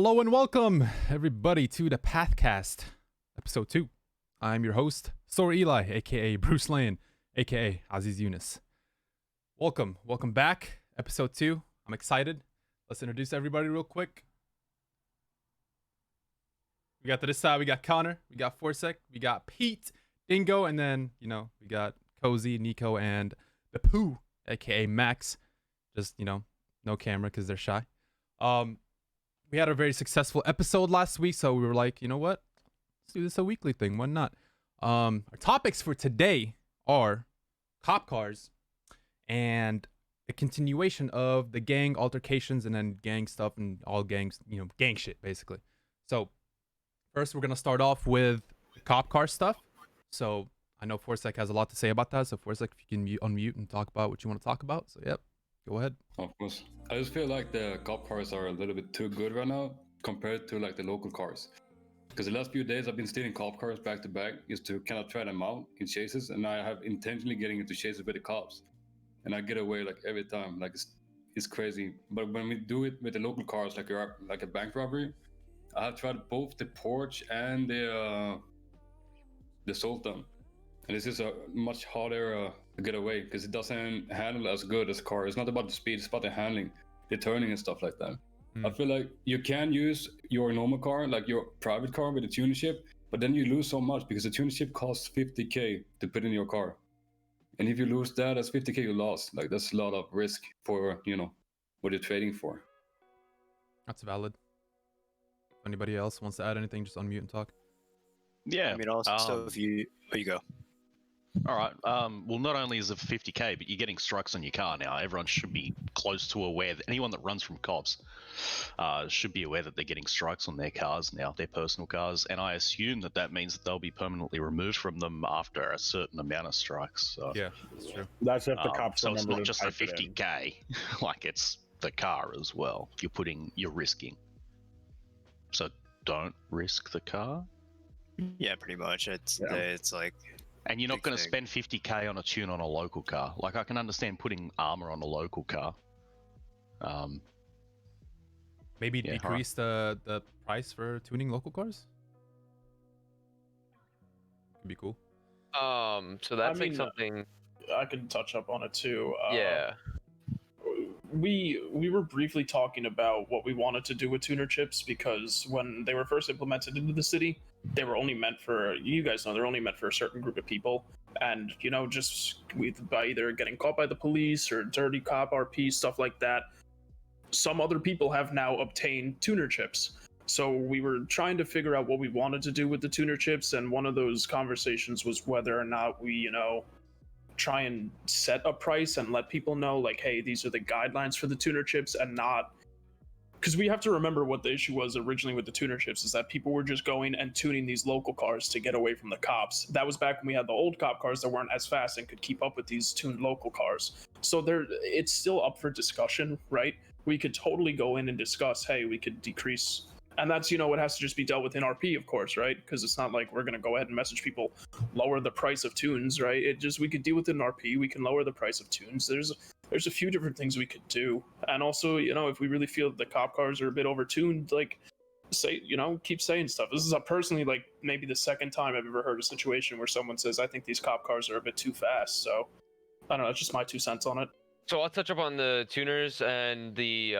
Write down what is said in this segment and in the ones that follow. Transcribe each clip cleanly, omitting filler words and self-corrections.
Hello and welcome, everybody, to the Pathcast, episode 2. I'm your host, Sor Eli, aka Bruce Lane, aka Aziz Yunus. Welcome back, episode 2. I'm excited. Let's introduce everybody real quick. We got to this side, we got Connor, we got Forsec, we got Pete, Dingo, and then, we got Cozy, Nico, and the Pooh, aka Max. Just, no camera because they're shy. We had a very successful episode last week, so we were like, you know what? Let's do this a weekly thing. Why not? Our topics for today are cop cars and a continuation of the gang altercations and then gang stuff and all gangs, gang shit, basically. So first, we're going to start off with cop car stuff. So I know Forsec has a lot to say about that. So Forsec, if you can unmute and talk about what you want to talk about. So, yep. Go ahead. Of course. I just feel like the cop cars are a little bit too good right now compared to like the local cars. Because the last few days I've been stealing cop cars back to back just to kind of try them out in chases, and I have intentionally getting into chases with the cops. And I get away like every time. Like it's crazy. But when we do it with the local cars, like a bank robbery, I have tried both the Porsche and the Sultan. And this is a much harder to get away because it doesn't handle as good as a car. It's not about the speed, it's about the handling, the turning and stuff like that. I feel like you can use your normal car, like your private car with a tuning chip, but then you lose so much because the tuning chip costs 50k to put in your car. And if you lose that, that's 50k you lost. Like that's a lot of risk for, what you're trading for. That's valid. If anybody else wants to add anything, just unmute and talk. Yeah. I mean, also, if you go. All right. Well, not only is it 50k, but you're getting strikes on your car now. Everyone should be close to aware that anyone that runs from cops should be aware that they're getting strikes on their cars now, their personal cars. And I assume that means that they'll be permanently removed from them after a certain amount of strikes. So, Yeah, that's true. That's if the cops so it's remember not to just the type it in. 50k, like it's the car as well. You're risking. So don't risk the car. Yeah, pretty much. It's like. And you're not Big going to thing. spend 50k on a tune on a local car. Like, I can understand putting armor on a local car. Maybe Yeah, decrease the price for tuning local cars? Could be cool. So that's like something. I can touch up on it too. Yeah. We were briefly talking about what we wanted to do with tuner chips because when they were first implemented into the city, they were only meant for, you guys know, they're only meant for a certain group of people. And, just by either getting caught by the police or dirty cop RP, stuff like that, some other people have now obtained tuner chips. So we were trying to figure out what we wanted to do with the tuner chips, and one of those conversations was whether or not we, try and set a price and let people know, like, hey, these are the guidelines for the tuner chips, and not, because we have to remember what the issue was originally with the tuner chips is that people were just going and tuning these local cars to get away from the cops. That was back when we had the old cop cars that weren't as fast and could keep up with these tuned local cars. So it's still up for discussion, right? We could totally go in and discuss, hey, we could decrease. And that's, it has to just be dealt with in RP, of course, right? Because it's not like we're going to go ahead and message people, lower the price of tunes, right? We could deal with it in RP. We can lower the price of tunes. There's a few different things we could do. And also, if we really feel that the cop cars are a bit overtuned, like, keep saying stuff. This is personally, like, maybe the second time I've ever heard a situation where someone says, I think these cop cars are a bit too fast. So, I don't know, it's just my 2 cents on it. So I'll touch up on the tuners and the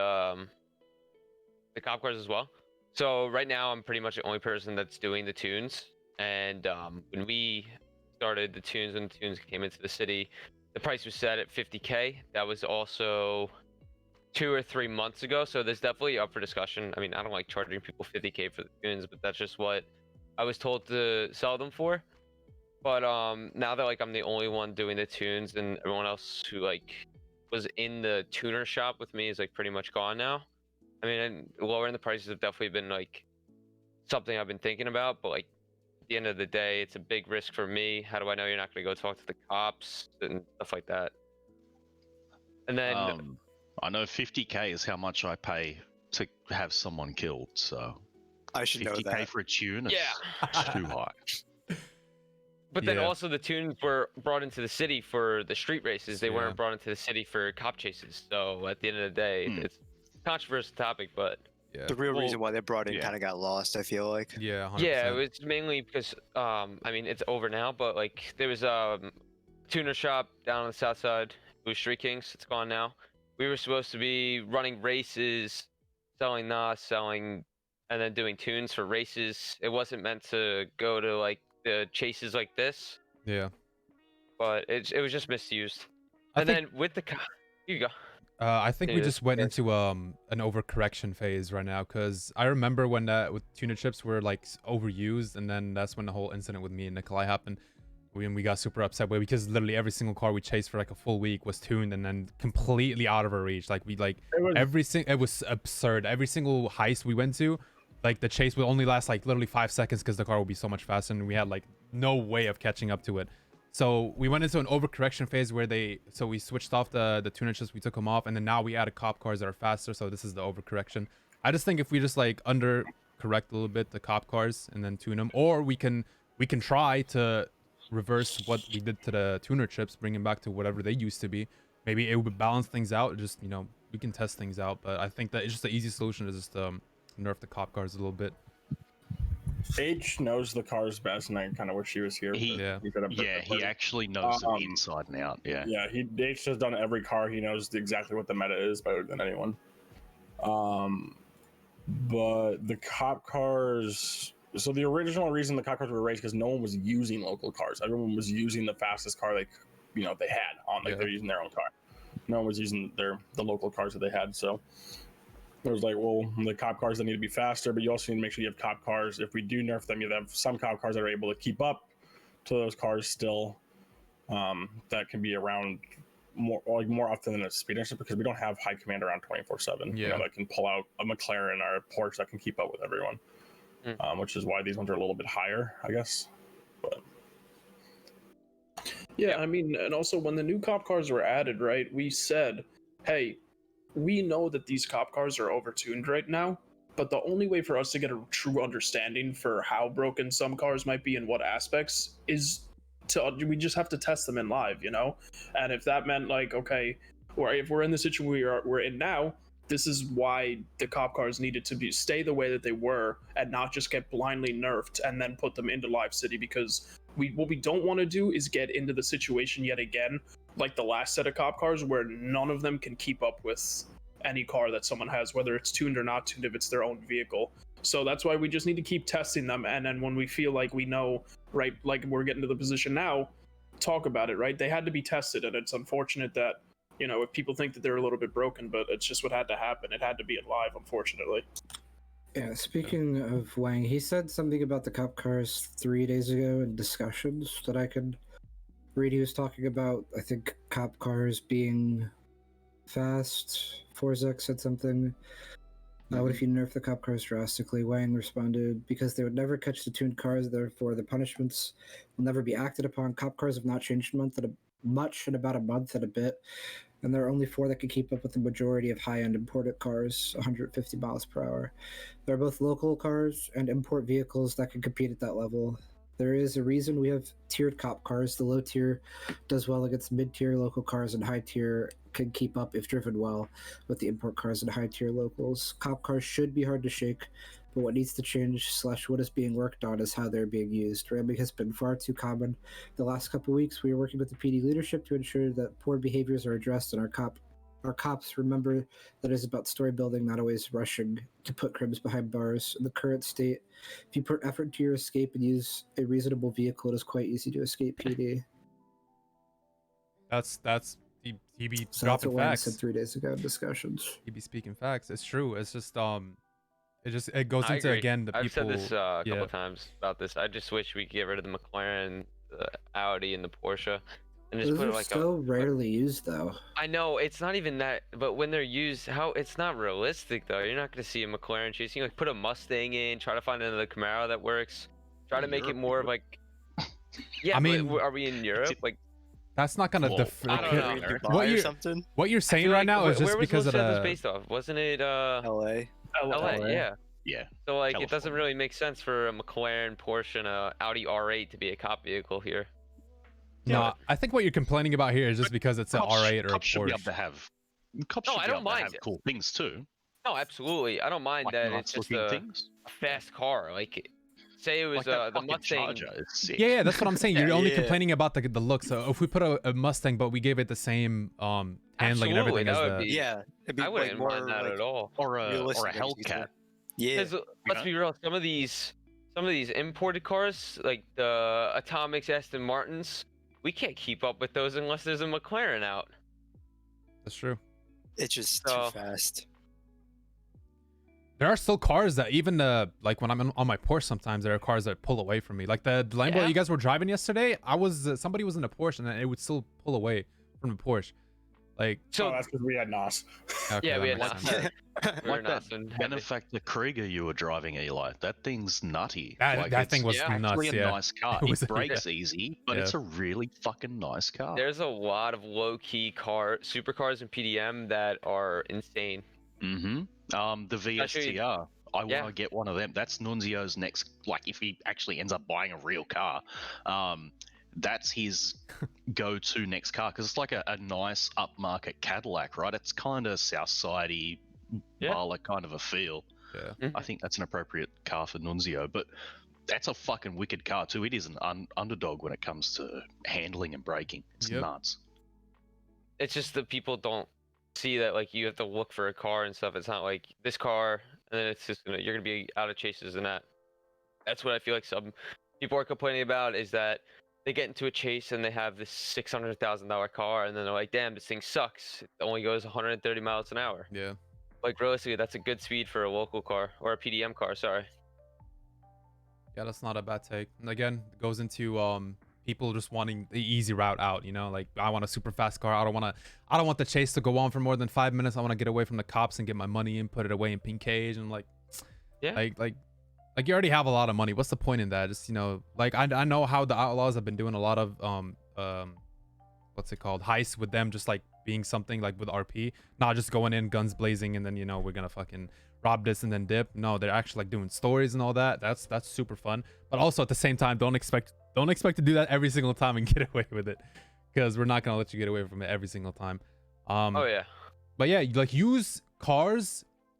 cop cars as well. So right now I'm pretty much the only person that's doing the tunes. And when we started the tunes, when the tunes came into the city, the price was set at 50k. That was also 2 or 3 months ago. So there's definitely up for discussion. I mean, I don't like charging people 50k for the tunes, but that's just what I was told to sell them for. But now that I'm the only one doing the tunes, and everyone else who was in the tuner shop with me is pretty much gone now. I mean, lowering the prices have definitely been something I've been thinking about, but at the end of the day, it's a big risk for me. How do I know you're not going to go talk to the cops and stuff like that? And then I know 50k is how much I pay to have someone killed. So I should know 50k that. for a tune, it's too high. But then Yeah. also the tunes were brought into the city for the street races. They Yeah. weren't brought into the city for cop chases. So at the end of the day, it's a controversial topic, but Yeah. The real Well, reason why they brought in yeah. kind of got lost, I feel like. Yeah. 100%. Yeah, it was mainly because I mean it's over now, but like there was a tuner shop down on the south side. It was Street Kings. It's gone now. We were supposed to be running races, selling NOS, selling, and then doing tunes for races. It wasn't meant to go to like the chases like this, Yeah. but it was just misused. I And think then with the here you go. I think we Yeah, just went yeah. into an overcorrection phase right now, because I remember when with tuna chips were like overused, and then that's when the whole incident with me and Nikolai happened. We got super upset because literally every single car we chased for like a full week was tuned and then completely out of our reach. Like it was absurd. Every single heist we went to, like the chase would only last like literally 5 seconds because the car would be so much faster, and we had like no way of catching up to it. So we went into an overcorrection phase where we switched off the tuner chips, we took them off, and then now we added cop cars that are faster. So this is the overcorrection. I just think if we just like under correct a little bit the cop cars and then tune them, or we can try to reverse what we did to the tuner chips, bring them back to whatever they used to be. Maybe it would balance things out. Just, you know, we can test things out, but I think that it's just the easy solution is just nerf the cop cars a little bit. H knows the cars best, and I kind of wish he was here. He actually knows them inside and out. Yeah. Yeah, H has done every car. He knows exactly what the meta is better than anyone. But the cop cars. So the original reason the cop cars were raised because no one was using local cars. Everyone was using the fastest car they had on. They're using their own car. No one was using the local cars that they had. So it was like, well, the cop cars that need to be faster, but you also need to make sure you have cop cars. If we do nerf them, you have some cop cars that are able to keep up to those cars still. That can be around more often than a speed engine, because we don't have high command around 24/7. Yeah. You know, that can pull out a McLaren or a Porsche that can keep up with everyone. Which is why these ones are a little bit higher, I guess. But Yeah, I mean, and also when the new cop cars were added, right, we said, hey, we know that these cop cars are overtuned right now, but the only way for us to get a true understanding for how broken some cars might be in what aspects is we just have to test them in live, you know? And if that meant like, okay, or if we're in the situation we're in now, this is why the cop cars needed to stay the way that they were and not just get blindly nerfed and then put them into Live City, because what we don't want to do is get into the situation yet again, like the last set of cop cars, where none of them can keep up with any car that someone has, whether it's tuned or not tuned, if it's their own vehicle. So that's why we just need to keep testing them, and then when we feel like we know, right, like we're getting to the position now, talk about it, right? They had to be tested, and it's unfortunate that, you know, if people think that they're a little bit broken, but it's just what had to happen. It had to be live, unfortunately. Yeah, speaking of Wang, he said something about the cop cars 3 days ago in discussions that I could read. He was talking about, I think, cop cars being fast. Forzek said something. What if you nerf the cop cars drastically? Wang responded, because they would never catch the tuned cars, therefore the punishments will never be acted upon. Cop cars have not changed much in about a month and a bit, and there are only 4 that can keep up with the majority of high-end imported cars, 150 miles per hour. There are both local cars and import vehicles that can compete at that level. There is a reason we have tiered cop cars. The low tier does well against mid-tier local cars, and high tier can keep up if driven well with the import cars and high tier locals. Cop cars should be hard to shake, but what needs to change / what is being worked on is how they're being used. Ramming has been far too common. The last couple weeks, we are working with the PD leadership to ensure that poor behaviors are addressed, and our cops remember that it's about story building, not always rushing to put crims behind bars. In the current state, if you put effort into your escape and use a reasonable vehicle, it is quite easy to escape PD. That's he be So dropping that's what Wang facts. said 3 days ago in discussions. He be speaking facts. It's true. It's just it goes I into agree. again the people. I've said this a yeah. couple times about this. I just wish we could get rid of the McLaren, the Audi, and the Porsche, and just Those put are like so rarely used, though. I know it's not even that, but when they're used, it's not realistic though. You're not gonna see a McLaren chasing. Like put a Mustang in, try to find another Camaro that works. Try to make it more of like. Yeah, I mean, but are we in Europe? Like That's not gonna Well, I don't know. Dubai What or you're something? what you're I saying feel right like, now is where just was because most of of this the. based off? Wasn't it LA. LA? Yeah. Yeah. So like it doesn't California. really make sense for a McLaren, Porsche, and a Audi R8 to be a cop vehicle here. No, I think what you're complaining about here is just because it's an Cops- R8 or a cops should be able Porsche. to have. Cops No, should I be don't able to mind. have cool things too. No, absolutely. I don't mind Like that it's just nice-looking a things. fast car. Like, say it was Like that the fucking Mustang. Charger is sick. Yeah, that's what I'm saying. You're only Yeah. complaining about the look. So if we put a Mustang, but we gave it the same handling and Absolutely, everything that as would the be. Yeah, it'd be I like wouldn't more mind that like at all. Or a realistic, I guess you could say. Hellcat. Yeah, Because let's know? be real, some of these imported cars, like the Atomics, Aston Martins, we can't keep up with those unless there's a McLaren out. That's true. it's just So- too fast. There are still cars that even like when I'm on my Porsche, sometimes there are cars that pull away from me. Like the Lambo Yeah. you guys were driving yesterday, I was somebody was in a Porsche and it would still pull away from the Porsche. Like Oh, So that's because we had NOS. okay, yeah, that we had makes not. sense. We were Like not that so heavy. benefactor Krieger you were driving, Eli. That thing's nutty. That Like, thing it's was yeah, nuts. actually a Yeah. nice car. It It, was a- brakes easy, but Yeah. it's a really fucking nice car. There's a lot of low-key supercars in PDM that are insane. Mm-hmm. The Especially- VSTR. I want yeah. to get one of them. That's Nunzio's next. Like, if he actually ends up buying a real car, that's his go-to next car because it's like a nice upmarket Cadillac, right? It's kind of Southsidey, Yeah. Marla kind of a feel. Yeah. I think that's an appropriate car for Nunzio, but that's a fucking wicked car too. It is an underdog when it comes to handling and braking. It's Yep. nuts. It's just that people don't see that like you have to look for a car and stuff. It's not like this car, and then it's just you're gonna be out of chases and that. That's what I feel like some people are complaining about is that they get into a chase and they have this $600,000 car, and then they're like, "Damn, this thing sucks. It only goes 130 miles an hour." Yeah. Like realistically, that's a good speed for a local car or a PDM car. Sorry. Yeah, that's not a bad take. And again, it goes into people just wanting the easy route out, you know? Like I want a super fast car. I don't want the chase to go on for more than 5 minutes. I want to get away from the cops and get my money in, put it away in pink cage, and like Yeah. like you already have a lot of money. What's the point in that? Just, you know, like I know how the Outlaws have been doing a lot of what's it called? Heists with them just like being something like with RP, not just going in guns blazing and then, you know, we're gonna fucking rob this and then dip. No, they're actually like doing stories and all that. That's super fun. But also at the same time, don't expect to do that every single time and get away with it, because we're not gonna let you get away from it every single time. Oh yeah. But yeah, like use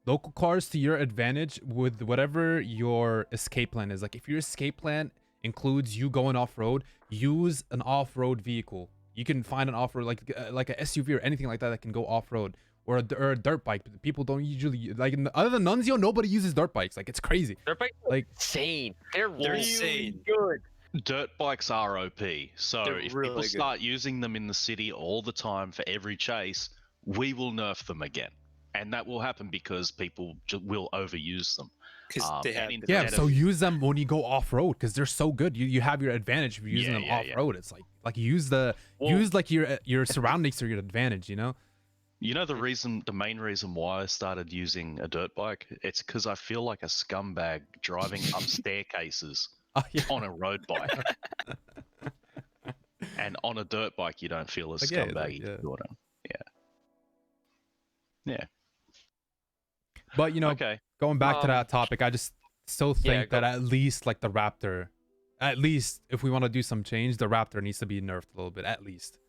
local cars to your advantage with whatever your escape plan is. Like if your escape plan includes you going off-road, use an off-road vehicle. You can find an off-road like a SUV or anything like that that can go off-road, or a dirt bike. People don't usually like, other than Nunzio, nobody uses dirt bikes. Like it's crazy. They're Like insane. They're They're really insane. good. Dirt bikes are OP. So They're if really people good. start using them in the city all the time for every chase, we will nerf them again. And that will happen because people will overuse them. Because they have and been- yeah, instead so of- use them when you go off-road because they're so good. You have your advantage if you're using them Yeah, yeah. off-road. It's like use like your surroundings to your advantage, you know? You know the main reason why I started using a dirt bike? It's because I feel like a scumbag driving up staircases Oh, yeah. on a road bike. And on a dirt bike, you don't feel as Like, yeah, it's scumbaggy. like, yeah. Jordan. Yeah. But you know, Okay. going back to Um, that topic, I just still yeah, think that go. at least like the Raptor, at least if we want to do some change, the Raptor needs to be nerfed a little bit, at least.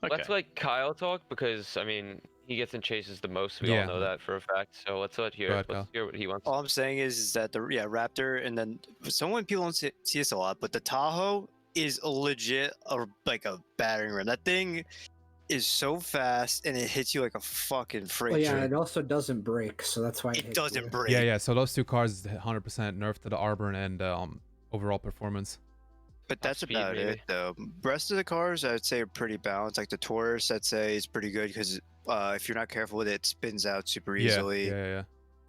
Okay. Let's let Kyle talk because I mean he gets in chases the most. We Yeah. all know that for a fact. So let's Go ahead, Kyle. hear what he wants. All I'm saying is that the Raptor, and then someone people don't see this a lot, but the Tahoe is legit like a battering ram. That thing is so fast and it hits you like a fucking freight Well, yeah, train. it also doesn't break, so that's why It hits doesn't you. break. Yeah. So those two cars, 100% nerfed to the Arbor and overall performance. But that's speed, about maybe. it, though. Rest of the cars, I'd say, are pretty balanced. Like the Taurus, I'd say, is pretty good because if you're not careful with it, it spins out super easily. Yeah.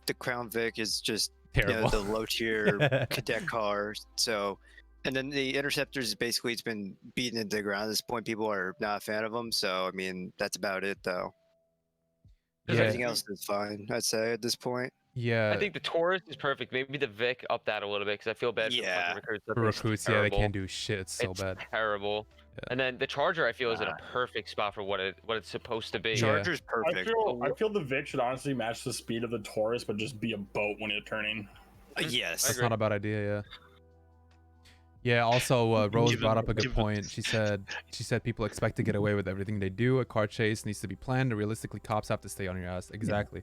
The Crown Vic is just Terrible. the low tier cadet car. So, and then the Interceptors, basically, it's been beaten into the ground at this point. People are not a fan of them. So, I mean, that's about it, though. Yeah. Everything else is fine, I'd say, at this point. Yeah. I think the Taurus is perfect. Maybe the Vic up that a little bit because I feel bad Yeah. for the for recruits. recruits, yeah, they can't do shit. It's so It's bad. terrible. Yeah. And then the Charger, I feel, is in a perfect spot for what it's supposed to be. Yeah. Charger's I perfect. feel the Vic should honestly match the speed of the Taurus, but just be a boat when you're turning. Yes. That's agree. not a bad idea, yeah. Yeah, also Rose Given- brought up a good given- point. She said people expect to get away with everything they do. A car chase needs to be planned, and realistically cops have to stay on your ass. Exactly.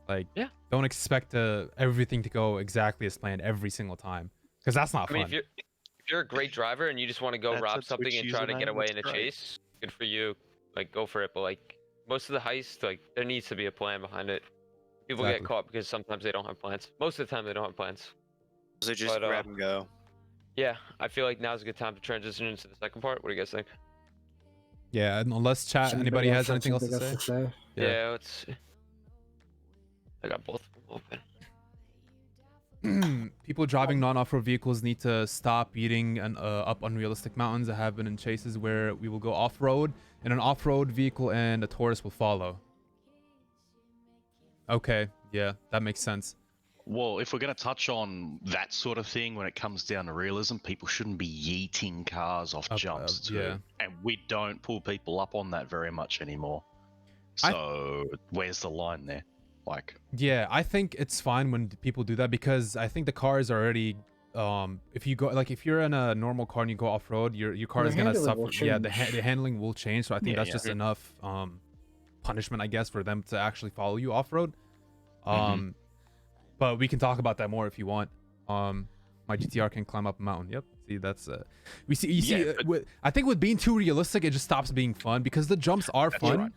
Like, Yeah. don't expect everything to go exactly as planned every single time, because that's not I mean, fun. if you're a great driver and you just want to go That's rob a something Twitch and try to username, get away that's in a great. chase, good for you. Like, go for it. But like most of the heists, like there needs to be a plan behind it. People get Exactly. caught because sometimes they don't have plans. Most of the time they don't have plans. So just But, grab and go. Yeah, I feel like now's a good time to transition into the second part. What do you guys think? Yeah, unless chat, anybody has anything else to something say? Yeah, let's see. I got both of them open. People driving non-off-road vehicles need to stop beating up unrealistic mountains that have been in chases where we will go off-road in an off-road vehicle and a tourist will follow. Okay, yeah, that makes sense. Well, if we're going to touch on that sort of thing when it comes down to realism, people shouldn't be yeeting cars off jumps too. Yeah. And we don't pull people up on that very much anymore. So where's the line there? Like, Yeah, I think it's fine when people do that because I think the cars are already if you go like if you're in a normal car and you go off-road, your car The is gonna handling will suffer. Yeah, the change. handling will change. So I think Yeah, that's yeah. just enough punishment, I guess, for them to actually follow you off-road. But we can talk about that more if you want. My GTR can climb up a mountain. Yep. See, that's we see. You see, but- I think with being too realistic, it just stops being fun because the jumps are That's fun. right.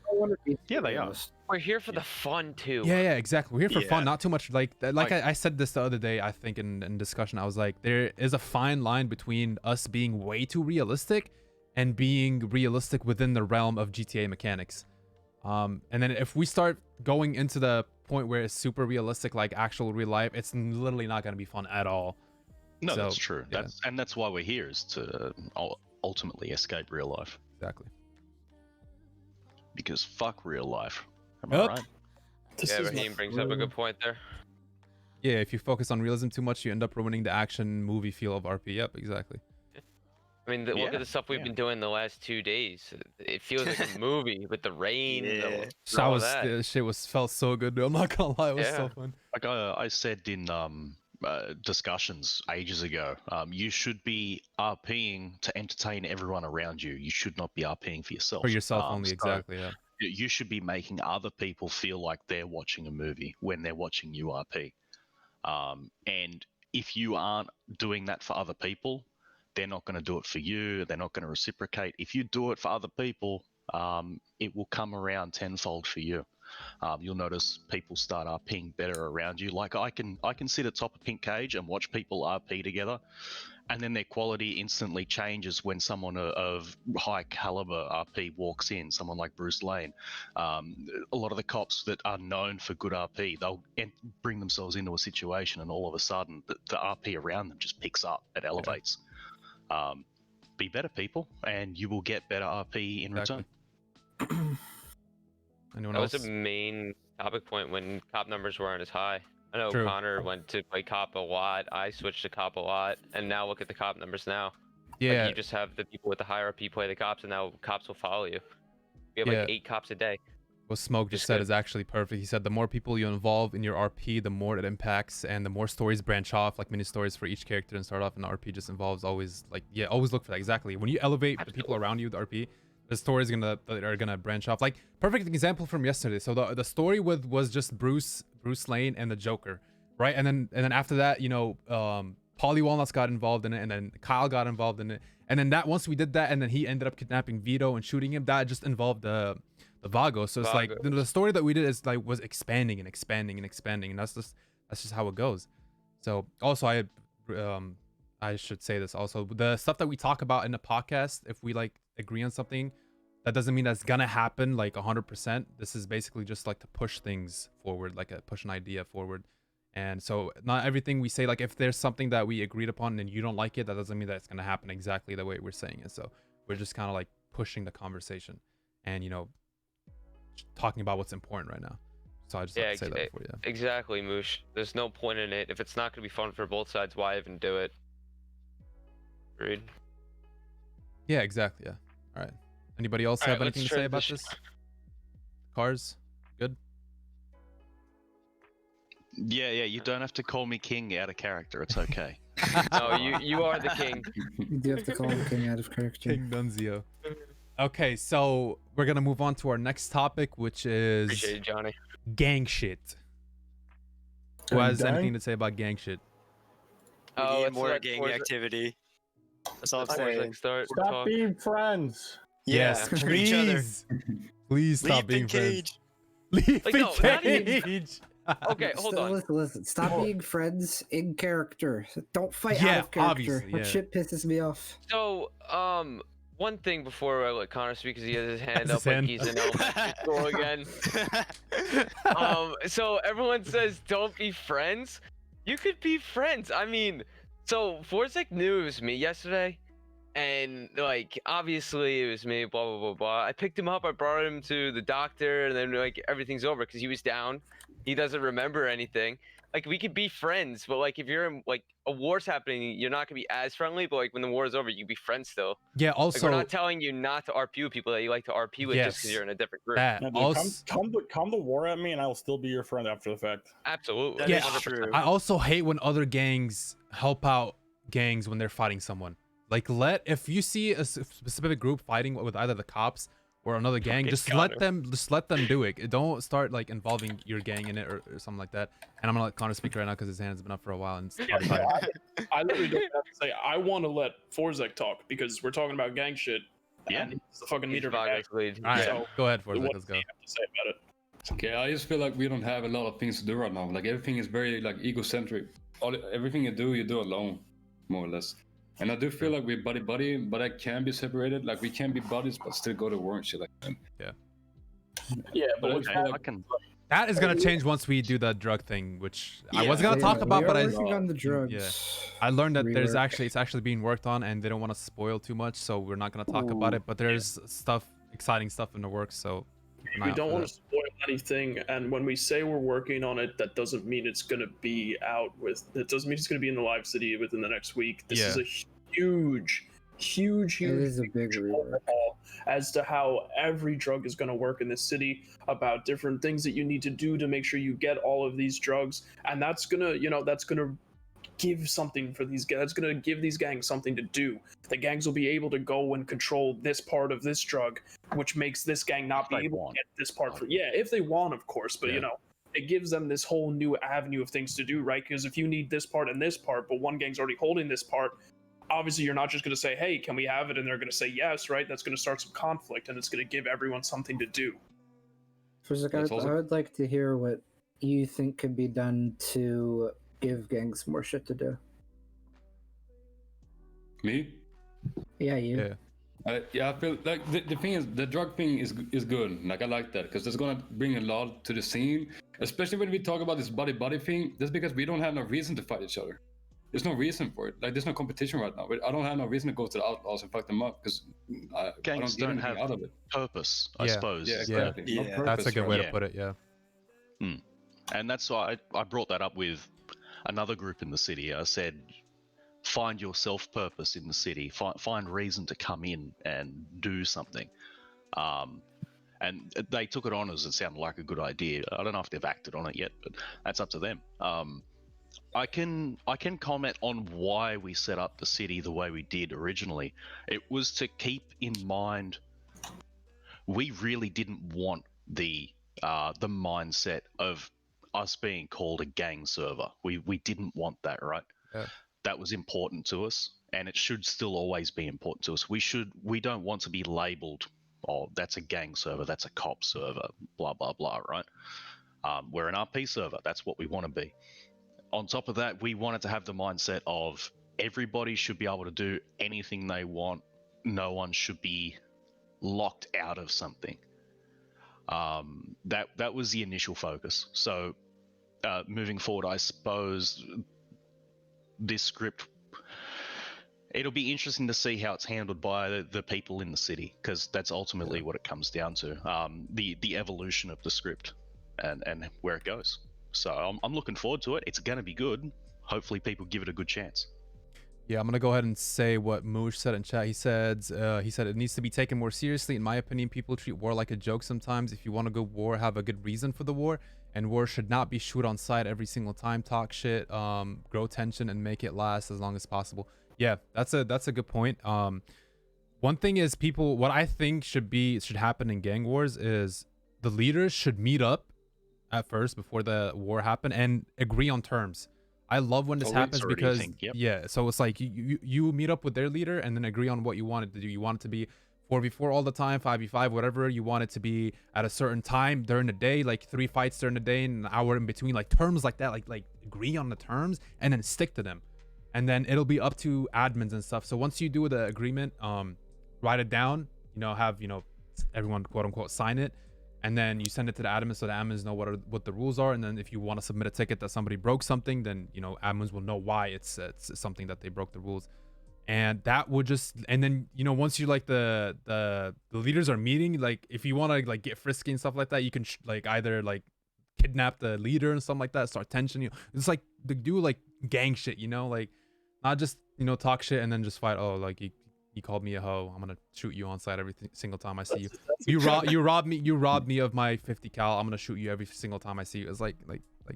Yeah, they are. We're here for the fun too. Yeah, exactly. We're here for fun, Yeah. not too much like I said this the other day. I think in discussion, I was like, there is a fine line between us being way too realistic and being realistic within the realm of GTA mechanics. And then if we start going into the point where it's super realistic, like actual real life, it's literally not going to be fun at all. No, So, that's true. yeah. That's why we're here, is to ultimately escape real life. Exactly. Because fuck real life. Am I Yep. right? This Yeah, is Raheem brings up a good point there. Yeah, if you focus on realism too much, you end up ruining the action movie feel of RP. Yep, exactly. I mean, look Yeah, at the stuff we've been doing the last 2 days. It feels like a movie with the rain. Yeah. And So all was that. the shit felt so good. Dude. I'm not gonna lie, it was so Yeah. fun. Like I said in discussions ages ago, you should be RPing to entertain everyone around you. You should not be RPing for yourself. For yourself only, so exactly. Yeah. you should be making other people feel like they're watching a movie when they're watching you RP. And if you aren't doing that for other people, they're not going to do it for you. They're not going to reciprocate. If you do it for other people, it will come around tenfold for you. You'll notice people start RPing better around you. Like I can sit atop a pink cage and watch people RP together, and then their quality instantly changes when someone of high caliber RP walks in. Someone like Bruce Lane. A lot of the cops that are known for good RP, they'll bring themselves into a situation, and all of a sudden, the RP around them just picks up. It elevates. Be better people, and you will get better RP in return. Anyone That else? was a main topic point when cop numbers weren't as high. I know True. Connor went to play cop a lot. I switched to cop a lot, and now look at the cop numbers now. Yeah. Like you just have the people with the high RP play the cops, and now cops will follow you. We have like 8 cops a day. What Smoke just Just said good. is actually perfect. He said the more people you involve in your RP, the more it impacts, and the more stories branch off, like mini stories for each character, and start off. And the RP just involves always always look for that. Exactly. When you elevate the people around you, the RP, the stories are gonna branch off. Like perfect example from yesterday. So the story was just Bruce Lane and the Joker, right? And then after that, Polly Walnuts got involved in it, and then Kyle got involved in it, and then that once we did that, and then he ended up kidnapping Vito and shooting him. That just involved the Vago. So it's like the story that we did is like was expanding and expanding and expanding, and that's just how it goes. So also I should say this also, the stuff that we talk about in the podcast, if we like agree on something, that doesn't mean that's gonna happen like 100%. This is basically just like to push things forward, like push an idea forward. And so not everything we say, like if there's something that we agreed upon and you don't like it, that doesn't mean that it's gonna happen exactly the way we're saying it. So we're just kind of like pushing the conversation and talking about what's important right now. So I just have to say that before, yeah. Exactly, Moosh. There's no point in it. If it's not going to be fun for both sides, why even do it? Agreed. Yeah, exactly, yeah. All right. Anybody else have anything to say about this? Cars? Good? Yeah, you don't have to call me king out of character. It's okay. No, you are the king. You do have to call the king out of character. King Nunzio. Okay, so we're gonna move on to our next topic, which is Appreciate it, Johnny. gang shit. Who has Gang? anything to say about gang shit? We Oh, need let's more let gang Forza- activity. That's all I'm let saying. Forza start Stop talk. being friends. Yes, Yeah, screw each other. Please stop Leap being in friends. cage. Leap Like, in no, not even- cage. Okay, hold on. Listen. Stop being friends in character. Don't fight Yeah, out of character. obviously, That yeah. shit pisses me off. So, one thing before I let Connor speak, because he has his hand That's up his like hand. he's in elementary school again. So everyone says don't be friends. You could be friends. I mean, so Forzek knew it was me yesterday, and like obviously it was me. Blah blah blah blah. I picked him up. I brought him to the doctor, and then like everything's over because he was down. He doesn't remember anything. Like we could be friends, but like if you're in like a war's happening, you're not gonna be as friendly. But like when the war is over, you be friends still. Yeah, Like also we're not telling you not to RP with people that you like to RP with just because Yes. you're in a different group. that Yeah, dude, also come to war at me, and I will still be your friend after the fact. Absolutely. That Yeah, is 100%. true. I also hate when other gangs help out gangs when they're fighting someone. Like if you see a specific group fighting with either the cops or another gang, Fucking just Connor. let them do it. Don't start like involving your gang in it or something like that. And I'm gonna let Connor speak right now because his hand's been up for a while and it's probably tired. I literally don't have to say I want to let Forzek talk because we're talking about gang shit. Yeah. And he's the fucking He's meter of the gang. Progress lead. All right, So, go ahead, Forzek, What let's does go. he have to say about it? Okay, I just feel like we don't have a lot of things to do right now. Like everything is very like egocentric. Everything you do alone, more or less. And I do feel like we're buddy, but I can be separated. Like we can be buddies, but still go to war and shit like that. Yeah, but But it's I- Okay, not- I can. That is gonna change once we do the drug thing, which I Yeah. was gonna talk about, we but are I working on the drugs. learned that there's rework. it's actually being worked on, and they don't want to spoil too much, so we're not gonna talk about it. But there's exciting stuff in the works, so keep an eye we out don't for want that. to spoil anything, and when we say we're working on it, that doesn't mean it's going to be out with. It doesn't mean it's going to be in the live city within the next week. This is a huge It is a big rework. overhaul as to how every drug is going to work in this city, about different things that you need to do to make sure you get all of these drugs, and that's gonna give something for these guys. That's gonna give these gangs something to do. The gangs will be able to go and control this part of this drug, which makes this gang not be If they able want. to get this part for if they want, of course. But Yeah. it gives them this whole new avenue of things to do, right? Because if you need this part and this part, but one gang's already holding this part, obviously you're not just going to say, hey, can we have it? And they're going to say yes, right? That's going to start some conflict, and it's going to give everyone something to do. First, That's also- I would like to hear what you think could be done to give gangs more shit to do. Me? Yeah, you. Yeah. I feel like the thing is, the drug thing is good. Like I like that because it's gonna bring a lot to the scene, especially when we talk about this buddy thing. That's because we don't have no reason to fight each other. There's no reason for it. Like there's no competition right now. I don't have no reason to go to the outlaws and fuck them up because I Gangs don't get don't anything have out of it. purpose, I Yeah. suppose. Yeah, is the- exactly. No Yeah. purpose That's a good for way it. to put it. Yeah. And that's why I brought that up with another group in the city. I said, find your self-purpose in the city. Find reason to come in and do something. And they took it on as it sounded like a good idea. I don't know if they've acted on it yet, but that's up to them. I can comment on why we set up the city the way we did originally. It was to keep in mind we really didn't want the mindset of us being called a gang server. We didn't want that, right? Yeah. That was important to us, and it should still always be important to us. We don't want to be labeled, oh, that's a gang server, that's a cop server, blah blah blah, right? We're an RP server. That's what we want to be. On top of that, we wanted to have the mindset of everybody should be able to do anything they want. No one should be locked out of something. That was the initial focus. So moving forward, I suppose this script, it'll be interesting to see how it's handled by the people in the city, because that's ultimately what it comes down to. The evolution of the script and where it goes. So I'm looking forward to it. It's going to be good. Hopefully people give it a good chance. Yeah, I'm gonna go ahead and say what Moosh said in chat. He said it needs to be taken more seriously. In my opinion, people treat war like a joke sometimes. If you want a good war, have a good reason for the war. And war should not be shoot on sight every single time. Talk shit, grow tension, and make it last as long as possible. Yeah, that's a good point. One thing is what I think should happen in gang wars is the leaders should meet up at first before the war happened and agree on terms. I love when this Oh, happens it's already a because thing, yep. yeah, so it's like you meet up with their leader and then agree on what you want it to do. You want it to be 4v4 all the time, 5v5, whatever you want it to be at a certain time during the day, like 3 fights during the day and an hour in between, like terms like that, like agree on the terms and then stick to them. And then it'll be up to admins and stuff. So once you do the agreement, write it down, have, everyone quote unquote sign it. And then you send it to the admins so the admins know what the rules are. And then if you want to submit a ticket that somebody broke something, then admins will know why it's something that they broke the rules. And that would just, and then once you like the leaders are meeting, like if you want to like get frisky and stuff like that, you can like either like kidnap the leader and something like that, start tension. It's like to do like gang shit, like not just talk shit and then just fight. Oh, like you called me a hoe, I'm gonna shoot you on sight every single time I see you. You robbed me of my 50 cal, I'm gonna shoot you every single time I see you. It's like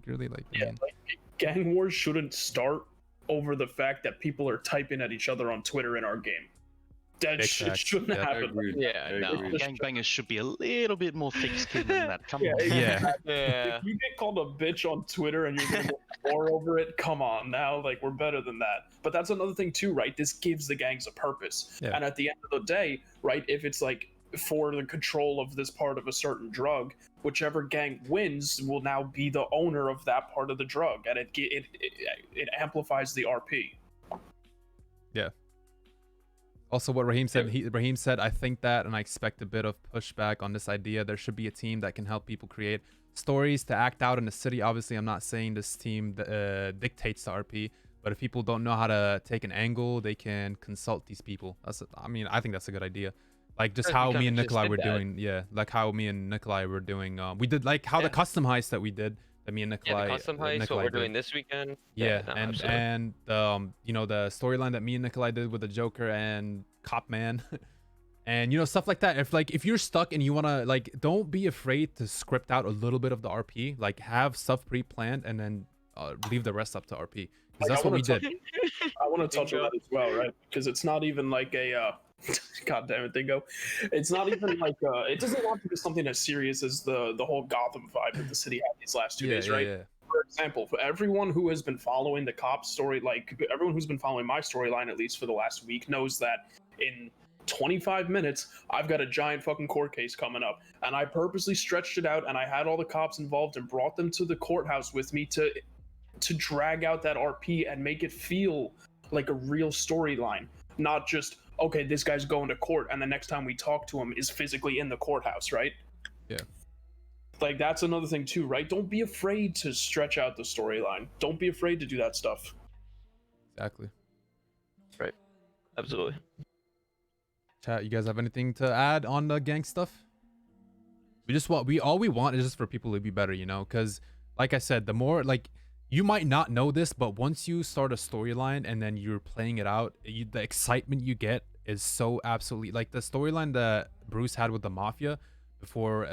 really like, yeah, like gang wars shouldn't start over the fact that people are typing at each other on Twitter in our game. That shit shouldn't happen. Yeah, no. Gangbangers should be a little bit more thick-skinned than that. Come on. Yeah. If you get called a bitch on Twitter and you're gonna go to war over it, come on now, like we're better than that. But that's another thing too, right? This gives the gangs a purpose. Yeah. And at the end of the day, right, if it's like for the control of this part of a certain drug, whichever gang wins will now be the owner of that part of the drug, and it amplifies the RP. Yeah. Also, what Raheem said, Raheem said, I think that, and I expect a bit of pushback on this idea. There should be a team that can help people create stories to act out in the city. Obviously, I'm not saying this team dictates to RP, but if people don't know how to take an angle, they can consult these people. I think that's a good idea. Like just how me and Nikolai were doing. Yeah, like how me and Nikolai were doing. We did like how the custom heist that we did. That me and Nikolai. Yeah, the custom heist, what we're doing this weekend. Yeah, no, and the storyline that me and Nikolai did with the Joker and Cop Man, and stuff like that. If you're stuck and you wanna don't be afraid to script out a little bit of the RP. Like have stuff pre-planned and then leave the rest up to RP. Because that's what we did. I want to touch on that as well, right? Because it's not even like a. God damn it, Dingo. It's not even like it doesn't have to be something as serious as the whole Gotham vibe that the city had these last 2 days, right? Yeah. For example, for everyone who has been following the cop story, like everyone who's been following my storyline at least for the last week knows that in 25 minutes I've got a giant fucking court case coming up, and I purposely stretched it out and I had all the cops involved and brought them to the courthouse with me to drag out that RP and make it feel like a real storyline, not just okay, this guy's going to court, and the next time we talk to him is physically in the courthouse, right? Yeah. Like, that's another thing, too, right? Don't be afraid to stretch out the storyline. Don't be afraid to do that stuff. Exactly. Right. Absolutely. Chat, you guys have anything to add on the gang stuff? All we want is just for people to be better, because, like I said, the more, you might not know this, but once you start a storyline and then you're playing it out, the excitement you get is so absolutely like the storyline that Bruce had with the mafia before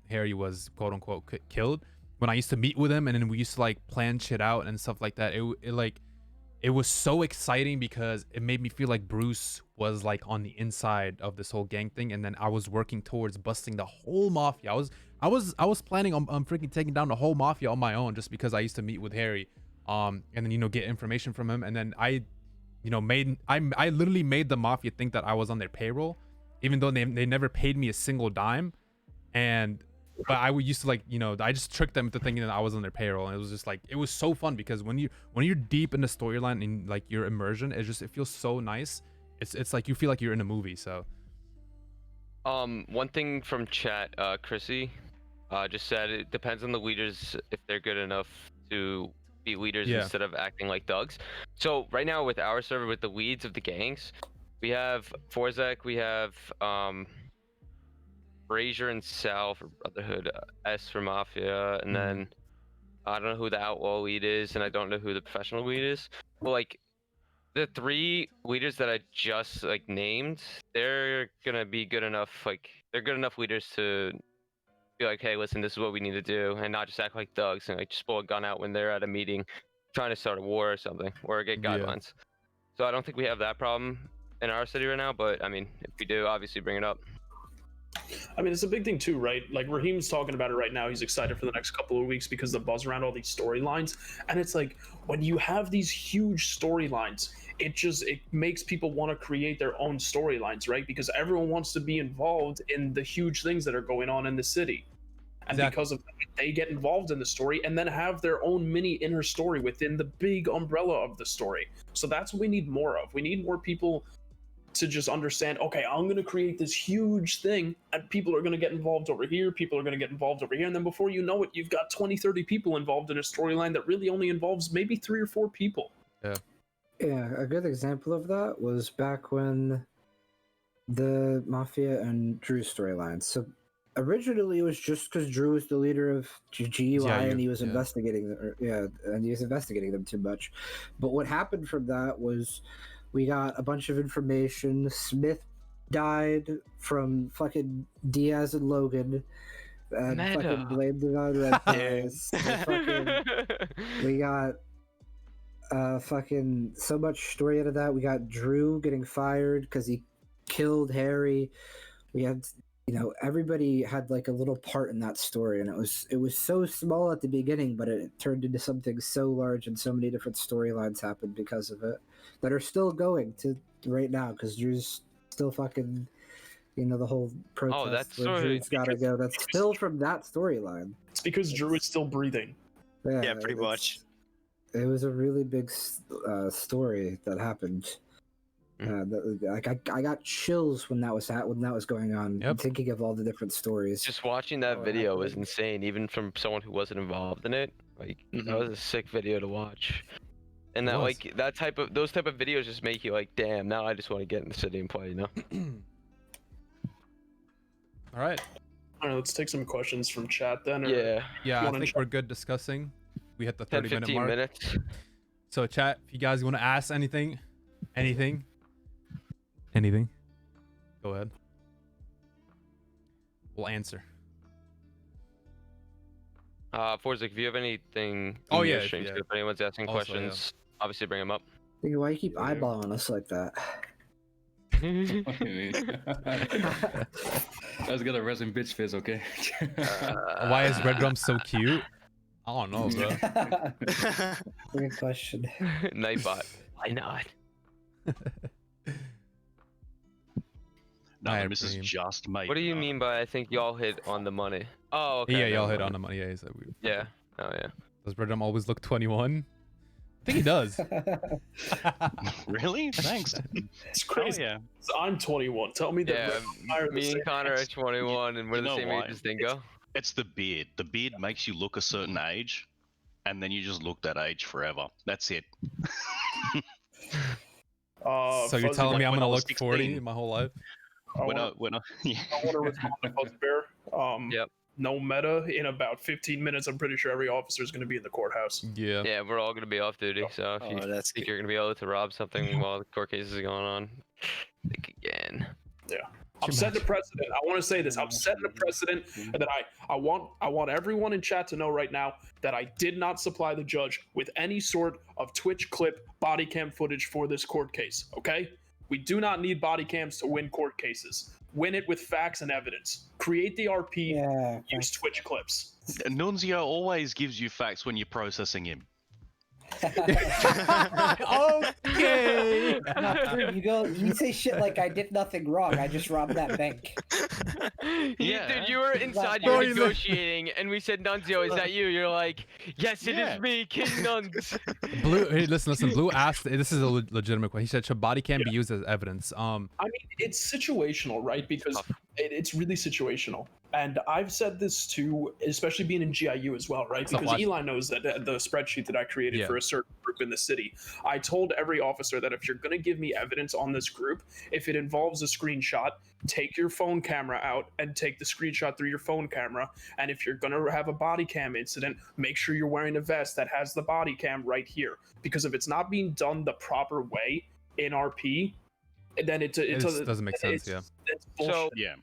Harry was quote unquote killed. When I used to meet with him and then we used to plan shit out and stuff like that, it was so exciting because it made me feel like Bruce was on the inside of this whole gang thing, and then I was working towards busting the whole mafia. I was planning on freaking taking down the whole mafia on my own just because I used to meet with Harry, and then get information from him, and then I literally made the mafia think that I was on their payroll, even though they never paid me a single dime, but I used to I just tricked them into thinking that I was on their payroll, and it was just it was so fun because when you're deep in the storyline and your immersion, it feels so nice. It's like you feel like you're in a movie. So one thing from chat, Chrissy just said it depends on the leaders if they're good enough to be leaders instead of acting like thugs. So right now with our server, with the leads of the gangs, we have Forzek, we have Brazier and Sal for Brotherhood, S for Mafia, and then I don't know who the Outlaw lead is, and I don't know who the Professional lead is. Well, the 3 leaders that I just named, they're gonna be good enough. They're good enough leaders to be like, hey, listen, this is what we need to do, and not just act like thugs and just pull a gun out when they're at a meeting trying to start a war or something, or get guidelines. So I don't think we have that problem in our city right now, but I mean, if we do, obviously bring it up. I mean, it's a big thing too, right? Like Raheem's talking about it right now. He's excited for the next couple of weeks because the buzz around all these storylines. And it's like when you have these huge storylines, it makes people want to create their own storylines, right? Because everyone wants to be involved in the huge things that are going on in the city. And because of that, they get involved in the story and then have their own mini inner story within the big umbrella of the story. So that's what we need more of. We need more people to just understand, okay, I'm going to create this huge thing and people are going to get involved over here, people are going to get involved over here, and then before you know it, you've got 20-30 people involved in a storyline that really only involves maybe 3 or 4 people. Yeah, a good example of that was back when the Mafia and Drew storyline. So originally it was just because Drew was the leader of GUI and he was investigating and he was investigating them too much. But what happened from that was we got a bunch of information. Smith died from fucking Diaz and Logan. And fucking blamed it on Red Pies. We got fucking so much story out of that. We got Drew getting fired because he killed Harry. We had, everybody had like a little part in that story, and it was so small at the beginning, but it turned into something so large, and so many different storylines happened because of it that are still going to right now because Drew's still fucking, the whole protest. Oh, that's where Drew's gotta go. That's still from that storyline. It's because Drew is still breathing. Yeah, pretty much. It was a really big story that happened. I got chills when that was going on. Yep. Thinking of all the different stories. Just watching that video was insane, even from someone who wasn't involved in it. Like that was a sick video to watch. And that those type of videos just make you like, damn, now I just want to get in the city and play, All right. All right, let's take some questions from chat then. Yeah, I think we're good discussing. We hit the 30-minute mark. minutes. So chat, if you guys want to ask anything, go ahead. We'll answer. Forzik, if you have anything Oh, in your yeah, streams, yeah. if anyone's asking Also, questions, obviously bring them up. Why you keep eyeballing us like that? Let's get a resin bitch face, okay? Why is Red Drum so cute? I don't know, bro. Good question. Nightbot. Why not? No, Alright, this is Raheem. just made. What do you mean by I think y'all hit on the money? Oh, okay. Yeah, never y'all hit mind. on the money. Yeah, he said we. Yeah. Oh, yeah. Does Red Drum always look 21? I think he does. Really? Thanks. It's crazy. Oh, yeah. So I'm 21. Tell me that. Yeah, me and Connor are 21, and we're You the know same why? age as Dingo. It's the beard. The beard makes you look a certain age, and then you just look that age forever. That's it. So you're Fuzzy, telling me I'm when I gonna was look 40 16. my whole life? I When I, want yeah. to respond to Fuzzy Bear. Yep. No meta. In about 15 minutes, I'm pretty sure every officer is going to be in the courthouse. Yeah. Yeah, we're all gonna be off duty, so if you that's think you're gonna be able to rob something while the court case is going on, think again. I'm setting a precedent. I want to say this. I'm setting a precedent that I want everyone in chat to know right now that I did not supply the judge with any sort of Twitch clip body cam footage for this court case. Okay? We do not need body cams to win court cases. Win it with facts and evidence. Create the RP. Yeah. Use Twitch clips. Nunzio always gives you facts when you're processing him. Okay. You say shit like I did nothing wrong. I just robbed that bank. Yeah. Dude, you were inside, you were negotiating, and we said, Nunzio, is that you? You're like, yes, it is me, King Nuns. Blue, hey, listen. Blue asked. This is a legitimate question. He said, "Should body cam be used as evidence?" I mean, it's situational, right? Because it's really situational. And I've said this too, especially being in GIU as well, right? Because Eli knows that the spreadsheet that I created for a certain group in the city, I told every officer that if you're going to give me evidence on this group, if it involves a screenshot, take your phone camera out and take the screenshot through your phone camera. And if you're going to have a body cam incident, make sure you're wearing a vest that has the body cam right here. Because if it's not being done the proper way in RP, then it doesn't make sense. It's bullshit. So, Yeah.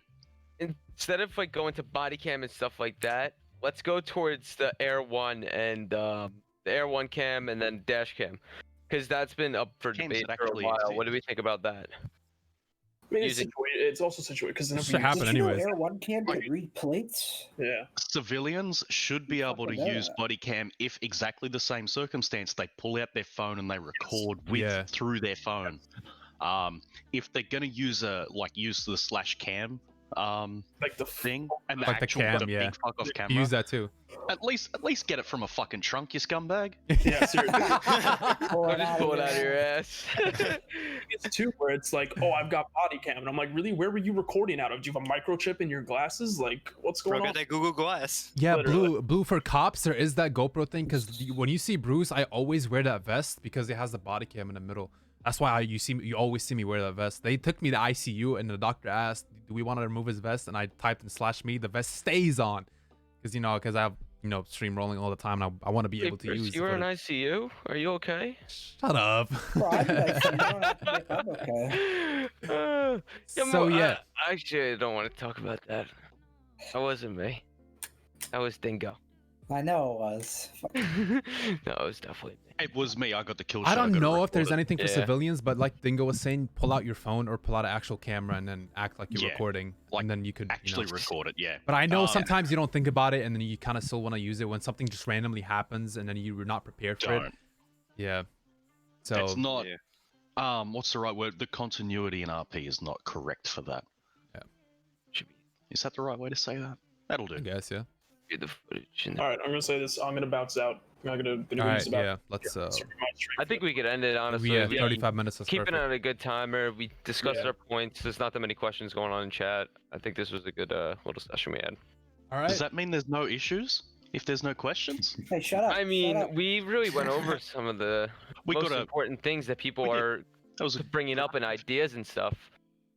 instead of like going to body cam and stuff like that, let's go towards the Air 1 and the Air 1 cam and then dash cam, because that's been up for Cams debate that for a actually while. exist. What do we think about that? I mean, it's, using- it's also situated because This should happen Did you know anyways. Air 1 cam could read plates? Yeah. Civilians should be able to fucking know use that. body cam if exactly the same circumstance. They pull out their phone and they record with Yeah. through their phone. If they're gonna use the /cam Like the thing and the Like the actual cam, the yeah. big fuck off You camera, use that too. at least get it from a fucking trunk, you scumbag. Yeah, seriously. Pull it Just out pull of it out of there. your ass. It's too where it's like, oh, I've got body cam, and I'm like, really? Where were you recording out of? Do you have a microchip in your glasses? Like, what's Bro, going got on? that Google Glass. Yeah, Literally. blue for cops. There is that GoPro thing because when you see Bruce, I always wear that vest because it has the body cam in the middle. That's why you always see me wear that vest. They took me to ICU and the doctor asked, "Do we want to remove his vest?" And I typed in /me. The vest stays on because I have stream rolling all the time. And I want to be able to use. You were in footage. ICU? Are you okay? Shut up. Bro, I'd be like, so you don't have to make I'm okay. So, yeah. Actually, I don't want to talk about that. That wasn't me. That was Dingo. I know it was. Fuck. No, it was definitely me. It was me. I got the kill I shot. don't gotta know if there's record it. anything for Yeah. civilians, but like Dingo was saying, pull out your phone or pull out an actual camera and then act like you're Yeah, recording, like, and then you could Actually record it, yeah. But I know Um, sometimes you don't think about it, and then you kind of still want to use it when something just randomly happens, and then you were not prepared for it. Don't. Yeah. So It's not. Yeah. What's the right word? The continuity in RP is not correct for that. Should be Is that the right way to say that? That'll do. I guess, yeah. the footage. All right, I'm gonna say this. I'm gonna bounce out. I'm gonna All use right, about. yeah. Let's stream my stream. I think we could end it honestly. yeah, We 35 minutes is keep it perfect. on a good timer. We discussed Yeah. our points. There's not that many questions going on in chat. I think this was a good little session we had. All right. Does that mean there's no issues? If there's no questions? Hey, shut up. I shut mean, up. we really went over some of the We most got a. important things that people we did. are That was a. bringing up and ideas and stuff.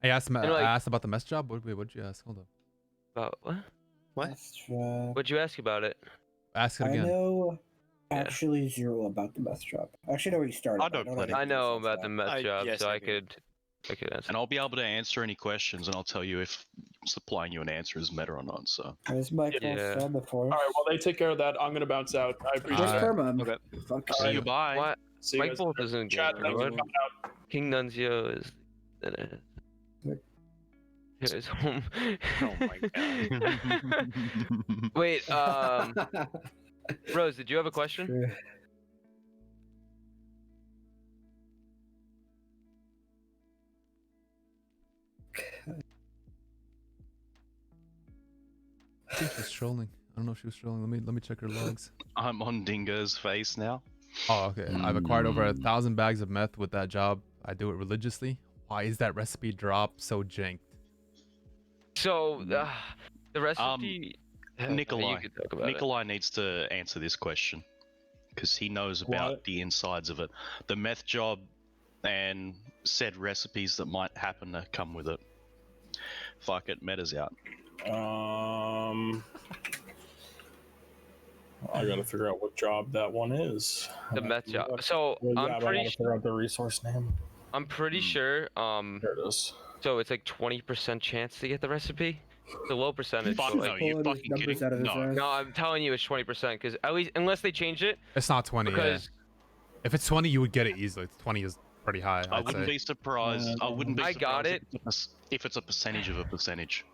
I asked, like- I asked about the mess job. What'd you ask? Hold on. About what? What? Let's try. What'd you ask about it? Ask it I again. know Yeah. actually zero about the meth job. I actually know where you started. I but know know plenty. that I know it's about the meth I- job, yes, so I I do. could answer. And I'll be able to answer any questions, and I'll tell you if supplying you an answer is meta or not. So. There's my Yeah. job before. All right, well they take care of that. I'm gonna bounce out. I appreciate Just it. perma. Okay. Fuck. See you. Bye. What? See you Mike guys Bolt later. isn't Chat. good. Thanks for What? coming out. King Nunzio is. Like- Here's home. Oh my god. Wait, Rose, did you have a question? True. I think she's trolling. I don't know if she was trolling. Let me check her logs. I'm on Dingo's face now. Oh, okay. I've acquired over 1,000 bags of meth with that job. I do it religiously. Why is that recipe drop so janked? So, the recipe. You Nikolai. could talk about it. Nikolai needs to answer this question because he knows about What? the insides of it. The meth job and said recipes that might happen to come with it. Fuck it, meta's out. I gotta figure out what job that one is. The meth job. So Well, yeah, I'm but I pretty. gotta figure out the resource name. I'm pretty sure. There it is. So it's like 20% chance to get the recipe. It's a low percentage. Fuck but, no, like, you Pulling his fucking numbers kidding? out of his No. ass. no, I'm telling you, it's 20% because at least unless they change it, It's not 20. Yeah. because If it's 20, you would get it easily. 20 is pretty high. I I'd wouldn't say. be surprised. I wouldn't be I surprised got it. if it's a percentage of a percentage,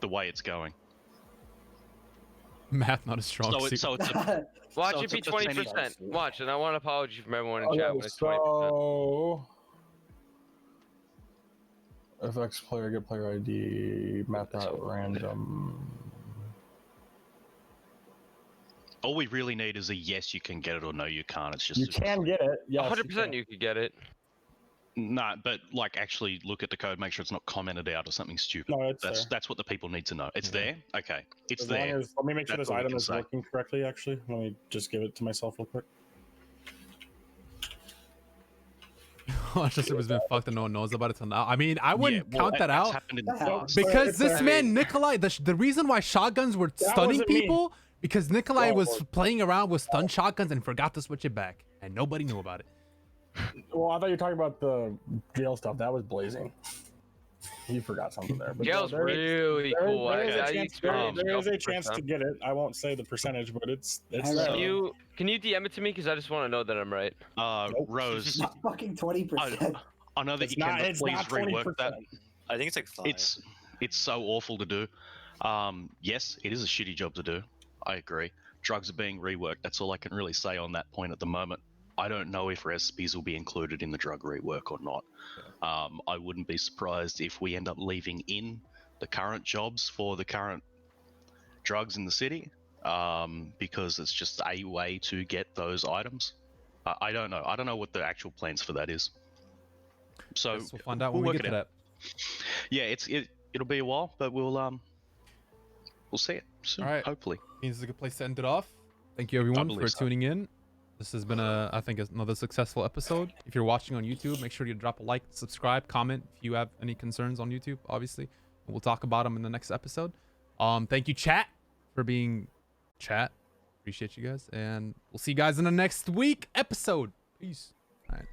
the way it's going. Math not a strong So suit. it's, so it's a, watch So it it's a be percentage. 20%. Watch, and I want an apology from everyone in Okay, chat when it's 20%. so FX player, get player ID, math out random. all we really need is a yes, you can get it, or no, you can't. It's just You can get it. Yes, 100% you could get it. Nah, but like actually look at the code, make sure it's not commented out or something stupid. No, it's That's there. that's what the people need to know. It's there. Okay, it's As long there. as- let me make sure That's this all we item can is say. working correctly. Actually, let me just give it to myself real quick. Rochester's been fucked and no one knows about it till now. I mean, I wouldn't Yeah, well, count that that's out happened in the That past. happened. because this man Nikolai, the reason why shotguns were That stunning wasn't me. people because Nikolai Oh, was Lord. playing around with stun shotguns and forgot to switch it back, and nobody knew about it. Well, I thought you were talking about the jail stuff. That was blazing. He forgot something there. But Jail's really cool. There is I a chance, experienced there is jail a chance to 100%. get it. I won't say the percentage, but it's I there. know. Can you DM it to me because I just want to know that I'm right. Nope. Rose, Not fucking 20%. I know that It's you not. can It's please not rework that. 20%. I think it's like 5. It's so awful to do. Yes, it is a shitty job to do. I agree. Drugs are being reworked. That's all I can really say on that point at the moment. I don't know if recipes will be included in the drug rework or not. I wouldn't be surprised if we end up leaving in the current jobs for the current drugs in the city, because it's just a way to get those items. I don't know. I don't know what the actual plans for that is. So Guess we'll find out when we get to that. Yeah, it'll be a while, but we'll see it soon. All right. Hopefully. Means it's a good place to end it off. Thank you everyone for believe so. tuning in. This has been I think another successful episode. If you're watching on YouTube, make sure you drop a like, subscribe, comment if you have any concerns on YouTube, obviously. We'll talk about them in the next episode. Thank you, chat, for being chat. Appreciate you guys, and we'll see you guys in the next week episode. Peace. All right.